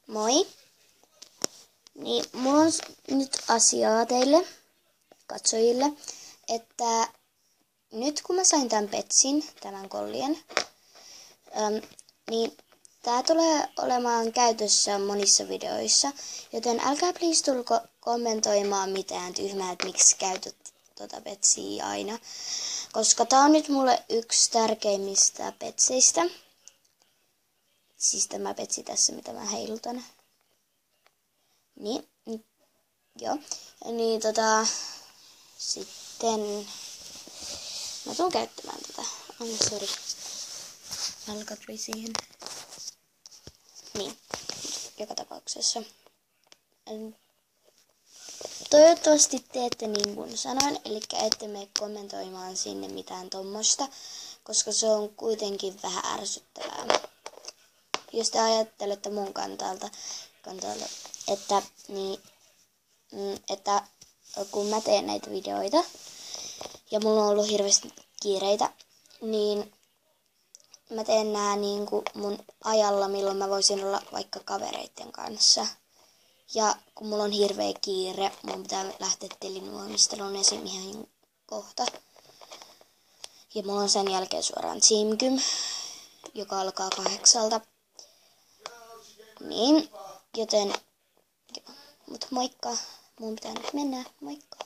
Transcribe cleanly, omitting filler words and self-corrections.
Moi! Niin, mulla on nyt asiaa teille, katsojille, että nyt kun mä sain tämän petsin, tämän kollien, niin tää tulee olemaan käytössä monissa videoissa, joten älkää please tulko kommentoimaan mitään tyhmää, että miksi käytät tota petsiä aina, koska tää on nyt mulle yksi tärkeimmistä petseistä. Siis tämä petsi tässä, mitä mä heilutan. Niin, joo. Niin sitten mä tuun käyttämään tätä. Sori. Valkatui siihen. Niin, joka tapauksessa. Toivottavasti teette niin kuin sanoin, eli ette mene kommentoimaan sinne mitään tommosta, koska se on kuitenkin vähän ärsyttävää. Jos te ajattelette mun kantalta että kun mä teen näitä videoita ja mulla on ollut hirveästi kiireitä, niin mä teen nää niinku mun ajalla, milloin mä voisin olla vaikka kavereitten kanssa. Ja kun mulla on hirveä kiire, mun pitää lähteä telinuomisteluun esim. Ihan kohta. Ja mulla on sen jälkeen suoraan Team Gym, joka alkaa 8. Niin, joten, mutta moikka. Mun pitää nyt mennä. Moikka.